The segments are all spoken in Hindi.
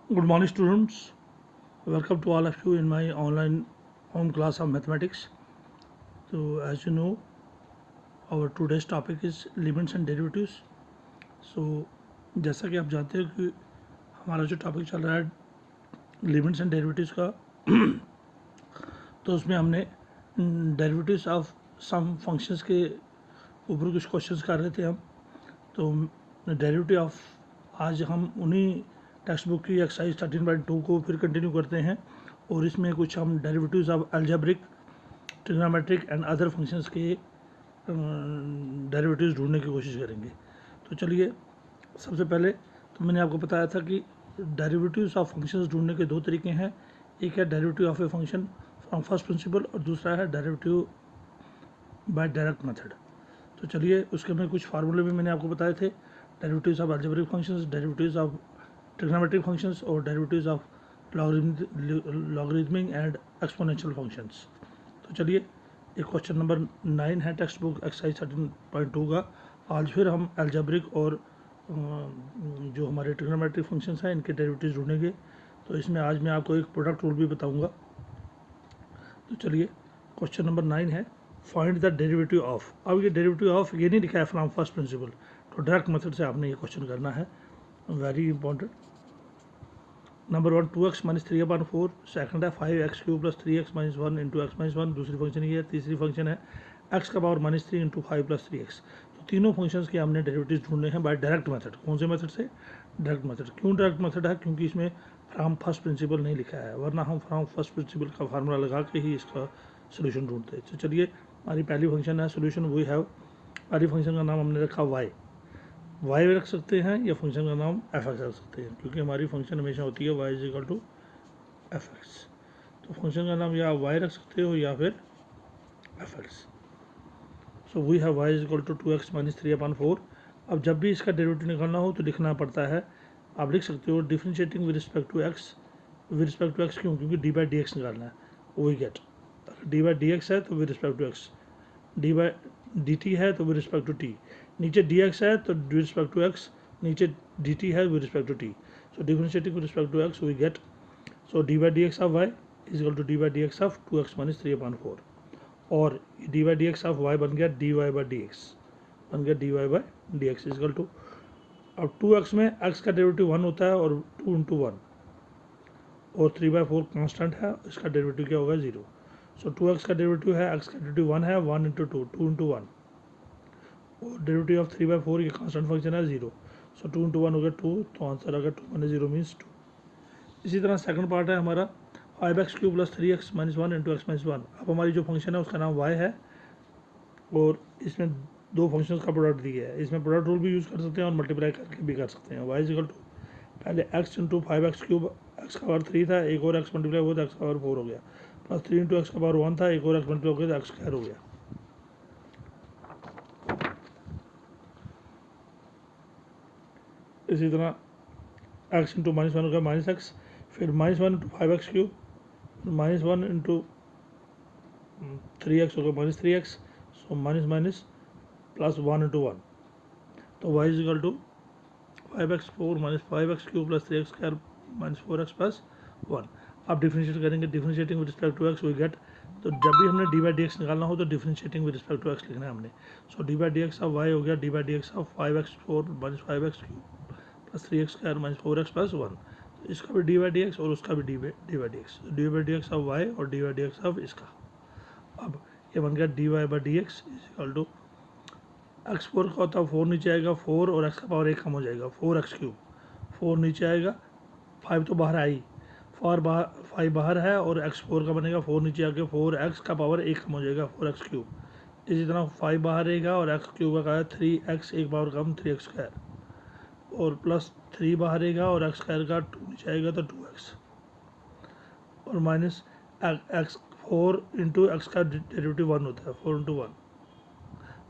Good morning, students. Welcome to all of you in my online home class of mathematics. So, as you know, our today's topic is limits and derivatives. So, जैसा कि आप जानते हो कि हमारा जो टॉपिक चल रहा है लिमिट्स एंड डेरिवेटिव्स का, तो उसमें हमने डेरिवेटिव्स ऑफ सम फंक्शंस के ऊपर कुछ क्वेश्चंस कर रहे थे हम. तो डेरिवेटिव ऑफ आज हम उन्हीं टेक्स्ट बुक की एक्सरसाइज 13.2 को फिर कंटिन्यू करते हैं और इसमें कुछ हम derivatives of algebraic, trigonometric and other functions के डेरिवेटिव्स ढूंढने की कोशिश करेंगे. तो चलिए, सबसे पहले तो मैंने आपको बताया था कि डेरिवेटिव्स ऑफ फंक्शंस ढूंढने के दो तरीके हैं. एक है derivative of a function from first principle और दूसरा है डेरिवेटिव बाय डायरेक्ट मेथड. तो चलिए, उसके में कुछ फार्मूले भी मैंने आपको बताए थे. Derivatives of algebraic functions, derivatives of trigonometric functions और derivatives of logarithmic and exponential functions. तो चलिए, एक क्वेश्चन नंबर 9 है टेक्स्ट बुक एक्सरसाइज 13.2 का. आज फिर हम अलजेब्रिक और जो हमारे ट्रिग्नोमेट्रिक फंक्शंस हैं इनके डेरिवेटिव्स ढूंढेंगे. तो इसमें आज मैं आपको एक प्रोडक्ट रूल भी बताऊंगा. तो चलिए, क्वेश्चन नंबर 9 है फाइंड द डेरिवेटिव ऑफ. अब ये डेरिवेटिव ऑफ ये नहीं लिखा है फ्रॉम फर्स्ट प्रिंसिपल, तो डायरेक्ट मेथड से आपने ये क्वेश्चन करना है. Very important. Number 1 2x minus 3/4. Second है 5x cube plus 3x minus 1 into x minus 1. दूसरी फंक्शन ये है. तीसरी फंक्शन है x का power minus 3 into 5 plus 3x. तो तीनों फंक्शंस के हमने डेरिवेटिव ढूंढने हैं बाय डायरेक्ट मेथड. कौन से मेथड से? Direct method. क्यों डायरेक्ट मेथड है? क्योंकि इसमें फ्रॉम फर्स्ट प्रिंसिपल नहीं लिखा है, वरना हम फ्रॉम फर्स्ट प्रिंसिपल का फार्मूला लगा के ही इसका सोल्यूशन ढूंढते हैं. तो चलिए, हमारी पहली फंक्शन है सोल्यूशन. वी हैव पहली फंक्शन का नाम हमने रखा y रख सकते हैं या फंक्शन का नाम f(x) रख सकते हैं, क्योंकि हमारी फंक्शन हमेशा होती है y is equal to f(x). तो फंक्शन का नाम या y रख सकते हो या फिर f(x). So we have y is equal to 2x minus 3/4. अब जब भी इसका डेरिवेटिव निकालना हो तो लिखना पड़ता है, आप लिख सकते हो differentiating with respect to x. With respect to x क्यों? क्योंकि डी बाई डी एक्स निकालना है. We get D by D X है तो with respect to X, D by D T है तो विद रिस्पेक्ट टू टी, नीचे डी एक्स है तो विद रिस्पेक्ट टू एक्स, नीचे डी टी है with respect to T. So differentiating with respect to X we get, so d by D x of Y is equal to D by D x of 2x minus 3/4. और D by D x of Y बन गया D Y by D X, बन गया D Y by D x is equal to. अब 2x में x का डेरिवेटिव 1 होता है और 2 इंटू 1 और 3/4 कांस्टेंट है, इसका डेरिवेटिव क्या होगा? 0. सो 2x का डेरिवेटिव है, x का डेरिवेटिव 1 है, 1 इंटू 2, 2 इंटू 1 और डेरिवेटिव ऑफ 3/4 ये कांस्टेंट फंक्शन है 0. सो 2 इंटू 1 हो गया 2, तो आंसर आ गया 2 माइनस 0 मीन्स 2. इसी तरह सेकंड पार्ट है हमारा 5x cube plus 3x minus 1 into x minus 1. अब हमारी जो फंक्शन है उसका नाम y है और इसमें दो फंक्शंस का प्रोडक्ट दिया है. इसमें प्रोडक्ट रूल भी यूज़ कर सकते हैं और मल्टीप्लाई करके भी कर सकते हैं. y इज इक्वल टू पहले x into 5x cube, x का पावर 3 था, एक और x मल्टीप्लाई हुआ तो x का पावर 4 हो गया, प्लस 3 इंटू एक्स का पावर 1 था, एक और x मल्टीप्लाई हो गया तो x स्क्वायर हो गया. इसी तरह x इंटू माइनस 1 हो गया माइनस एक्स, फिर minus 1 into 5x cube, minus 1 into 3x हो गया minus 3x. So minus minus plus 1 into 1, तो y is equal to 5x 4 minus 5x cube plus 3x square minus 4x plus 1. आप डिफरेंशिएट करेंगे, differentiating with respect to x we get. तो जब भी हमने डी बाई डी एक्स निकालना हो तो differentiating with respect to x लिखना है हमने. So d by D x of y हो गया d by D x of 5x 4 minus 5x cube plus 3x square minus 4x plus 1. तो इसका भी डी बाई डी एक्स और उसका भी D by D X, D by D x of y और D by D x of इसका. अब ये बन गया D Y by D x is equal to X 4 का होता है 4 नीचे आएगा 4 और x का पावर 1 कम हो जाएगा 4x क्यूब, 4 नीचे आएगा 5 तो बाहर आई, 5 बाहर है और x 4 का बनेगा 4 नीचे आके 4x का पावर 1 कम हो जाएगा 4x क्यूब. इसी तरह 5 बाहर रहेगा और x क्यूब का 3x एक पावर कम 3x स्क्वायर और प्लस 3 बाहर रहेगा और x स्क्वायर का 2 नीचे आएगा तो 2x और माइनस x 4 इंटू एक्स का डेरिवेटिव 1 होता है 4 इंटू 1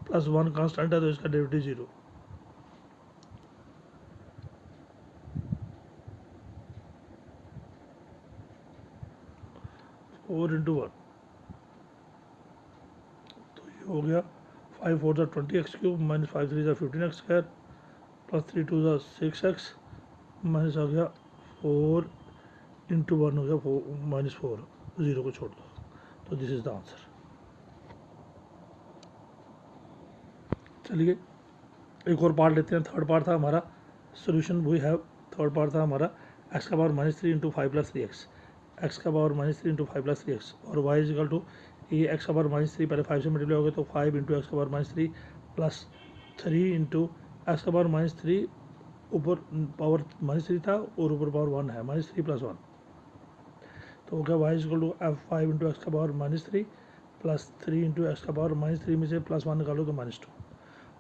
प्लस 1 कांस्टेंट है तो इसका डेरिवेटिव 0. फोर इंटू 1 तो ये हो गया 5 4 ज़ा 20x क्यूब माइनस 5 3 ज़ा 15x स्क्वायर प्लस 3 2 ज़ा 6x माइनस आ गया 4 इंटू 1 हो गया -4, 0 को छोड़ दो, तो दिस इज़ द आंसर। चलिए एक और पार्ट लेते हैं। थर्ड पार्ट था हमारा solution we have. Third part था हमारा एक्स का power -3 into 5 plus 3x, X का पावर -3 इंटू 5 प्लस 3x और y इज इक्वल टू ये एक्स का पावर -3 पहले 5 से मल्टीप्लाई हो गया तो 5 इंटू एक्स का पावर -3 प्लस 3 इंटू एक्स का पावर -3, ऊपर पावर -3 था और ऊपर पावर 1 है, -3 प्लस 1, तो हो गया y is equal to 5 into X का पावर -3 प्लस 3 इंटू एक्स का पावर -3 में से +1 निकालो तो -2।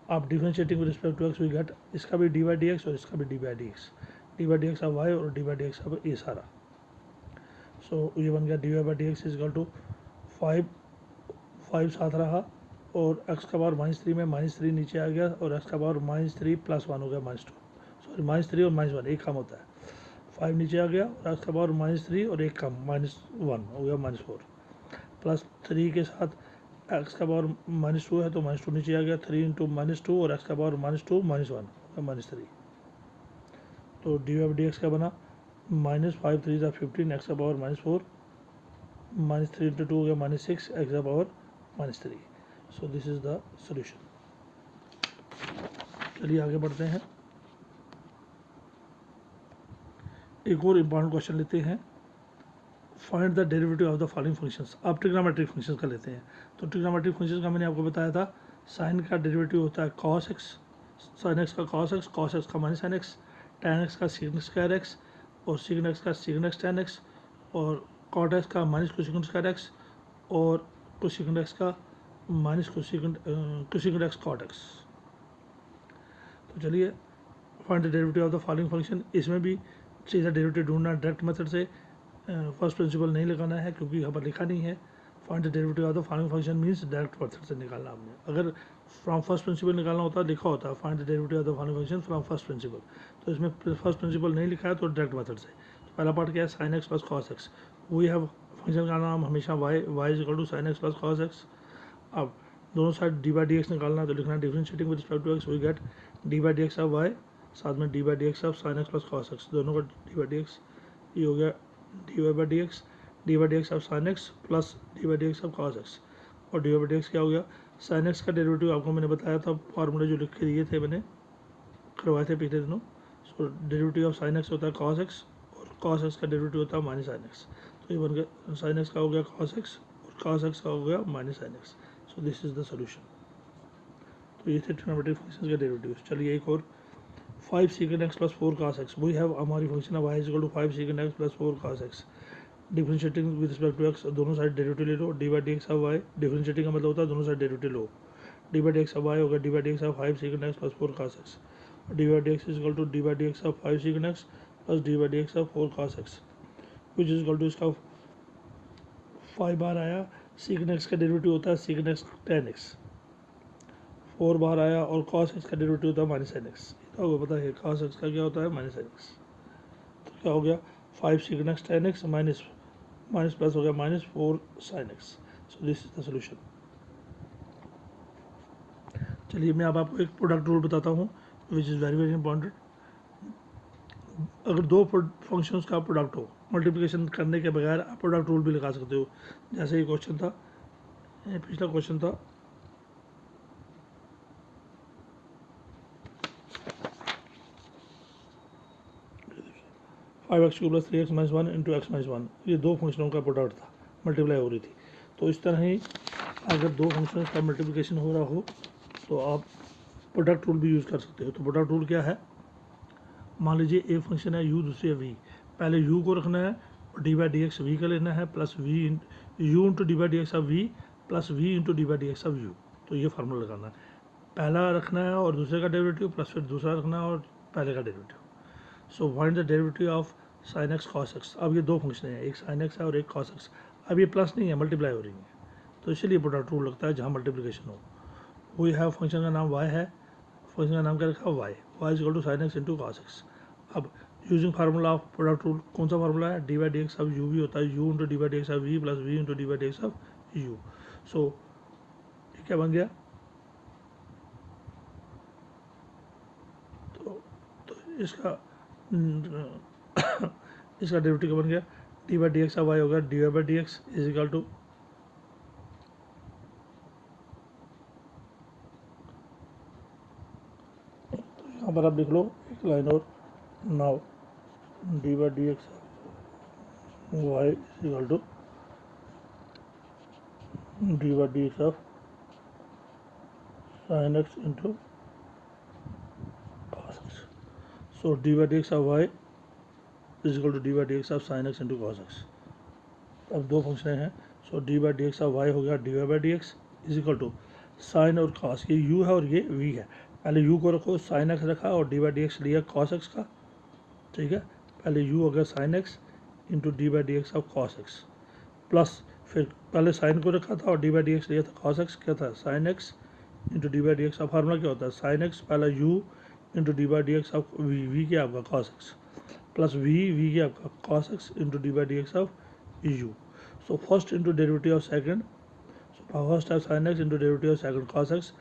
आप differentiating with respect to X we get इसका भी dy/dx और इसका भी dy/dx, dy/dx ऑफ y और dy/dx ऑफ ये सारा। सो ये बन गया dy/dx इज इक्वल टू 5 साथ रहा और x का पावर -3 में -3 नीचे आ गया और x का पावर -3 प्लस 1 हो गया -2, सॉरी -3 और -1 एक कम होता है, 5 नीचे आ गया और x का पावर -3 और एक कम -1 हो गया -4 प्लस 3 के साथ एक्स का पावर -2 है तो -2 नीचे आ गया, 3 इंटू -2 और एक्स का पावर -2 -1 -3, तो dy/dx का बना -5 3 15 एक्स का पावर -4 -3 इंटू 2 हो गया -6 एक्स का power -3। So this is the solution. चलिए आगे बढ़ते हैं, एक और इम्पॉर्टेंट क्वेश्चन लेते हैं। Find the derivative of the following functions. अब ट्रिग्नोमेट्रिक फंक्शंस का लेते हैं। तो ट्रिग्नोमेट्रिक फंक्शंस का मैंने आपको बताया था, साइन का डेरिवेटिव होता है cos x, sin x का cos x का minus sin x, tan x का sin स्क्वायर x और sin x का sin x tan x और cot x का माइनस कोसेकेंट स्क्वायर x और कोसेकेंट x का minus cosecant x cot x। तो चलिए find the derivative of the following function, इसमें भी सीधा डेरिवेटिव ढूंढना, डायरेक्ट मेथड से फर्स्ट प्रिंसिपल नहीं लगाना है क्योंकि यहाँ पर लिखा नहीं है। Find the derivative of the following function means direct method से निकालना हमने, अगर फ्रॉम फर्स्ट प्रिंसिपल निकालना होता है लिखा होता है find the derivative of the following function from first principle, तो इसमें फर्स्ट प्रिंसिपल नहीं लिखा है तो डायरेक्ट मेथड से। तो पहला पार्ट क्या है, sine x plus cos X, we have function का नाम हमेशा y is equal to sine x plus cos X. अब दोनों साइड dy/dx निकालना है तो लिखना है differentiating with respect to X we get dy/dx of y साथ में dy/dx of sine x plus cos X, दोनों का dy/dx ये हो गया dy/dx of sine x plus dy/dx of cos X और dy/dx क्या हो गया, साइन एक्स का डेरिवेटिव आपको मैंने बताया था, फार्मूले जो लिख के दिए थे मैंने करवाए थे पिछले दिनों। सो डेरिवेटिव ऑफ साइन एक्स होता है cos x और cos x का डेरिवेटिव होता है माइनस साइन एक्स, तो ये बन गया साइन एक्स का हो गया cos x और cos x का हो गया minus sine x. So this is the solution. तो ये थे ट्रिग्नोमेट्रिक फंक्शंस के डेरिवेटिव्स। चलिए एक और 5 secant x plus 4 cos x, we have हमारी फंक्शन है y is equal to 5 secant x plus 4 cos x, differentiating with respect to X, दोनों साइड डेरिवेटिव ले लो, dy/dx ऑफ y, डिफरेंशिएटिंग का मतलब होता है दोनों साइड डेरिवेटिव लो, dy/dx ऑफ y होगा dy/dx of 5 secant x plus 4 cos x और dy/dx is equal to dy/dx of 5 secant x plus dy/dx of 4 cos x which is equal to इसका 5 बार आया, secant x का डेरिवेटिव होता है secant x tan x, 4 बार आया और cos x का डेरिवेटिव होता है माइनस sin x, होगा पता है cos x का क्या होता है माइनस sin x, तो क्या हो गया 5 secant x tan x minus plus हो गया -4 sin x। So this is the solution. चलिए मैं अब आपको एक प्रोडक्ट रूल बताता हूँ विच इज़ वेरी इंपॉर्टेंट। अगर दो फंक्शंस का प्रोडक्ट हो, मल्टीप्लिकेशन करने के बगैर आप प्रोडक्ट रूल भी लगा सकते हो, जैसे ये क्वेश्चन था, पिछला क्वेश्चन था 5x³ plus 3x minus 1 into x minus 1, ये दो फंक्शनों का प्रोडक्ट था, मल्टीप्लाई हो रही थी। तो इस तरह ही अगर दो फंक्शन का मल्टीप्लिकेशन हो रहा हो तो आप प्रोडक्ट रूल भी यूज़ कर सकते हो। तो प्रोडक्ट रूल क्या है, मान लीजिए एक फंक्शन है u, दूसरी है v, पहले u को रखना है और dy/dx v का लेना है plus v u into dy/dx of v plus v into dy/dx of u, तो ये फार्मूला लगाना है, पहला रखना है और दूसरे का डेरिवेटिव प्लस फिर दूसरा रखना है और पहले का derivative. So find the derivative of sine x cos x। अब ये दो फंक्शन हैं, एक साइन एक्स है और एक cos x, अब ये प्लस नहीं है मल्टीप्लाई हो रही है, तो इसीलिए प्रोडक्ट रूल लगता है जहाँ मल्टीप्लिकेशन हो। वी हैव फंक्शन का नाम y है, फंक्शन का नाम क्या रखा y is equal to sine x into cos x। अब using formula of product rule, कौन सा फार्मूला है, dy/dx ऑफ u भी होता है u into dy/dx of v plus v into dy/dx of u। सो ये क्या बन गया, तो इसका इसका डेरिवेटिव क्या बन गया, d by D x y होगा d Y by D x is equal to यहाँ पर आप लिख लो एक लाइन और, now d by D x y is equal to D by D x of sin x into cos x. So dy dx of y is equal to dy dx of sin x into cos x. अब दो फंक्शन हैं, so d by D x of y हो गया D Y by D x is equal to sine और कॉस, ये यू है और ये वी है। पहले यू को रखो, साइन एक्स रखा और डी बाई डी एक्स लिया कॉस एक्स का, ठीक है। पहले यू हो गया sine x into d by D x of cos x, plus फिर पहले साइन को रखा था और डी बाई डी एक्स लिया था कॉस एक्स, क्या था sine x into d by D x का फार्मूला क्या होता है, साइन एक्स पहला u into d by D x of v क्या आपका कॉस एक्स, प्लस वी क्या आपका cos x into d by D x of u. So first into derivative of second, so first है sine x into derivative of second cos x,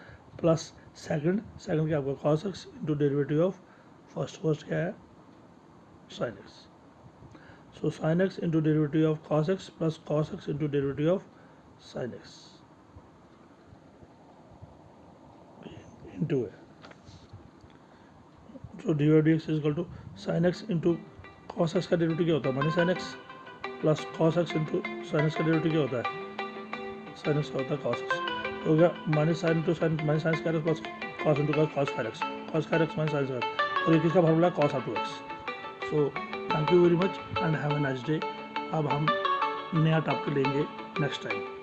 plus second क्या आपका cos x into derivative of first क्या है sine x. So sine x into derivative of cos x plus cos x into derivative of sine x into है। So d y d x is equal to sine x into cos x का डेरिवेटिव क्या होता है minus sine x, plus cos x into sine x का डेरिवेटिव क्या होता है साइन एक्स का होता है कॉस एक्स, हो गया minus sine into sine minus sine square plus cos into cos square x minus sine square, और एक इसका formula cos of 2x। So thank you very much and have a nice day. अब हम नया टॉपिक लेंगे नेक्स्ट टाइम।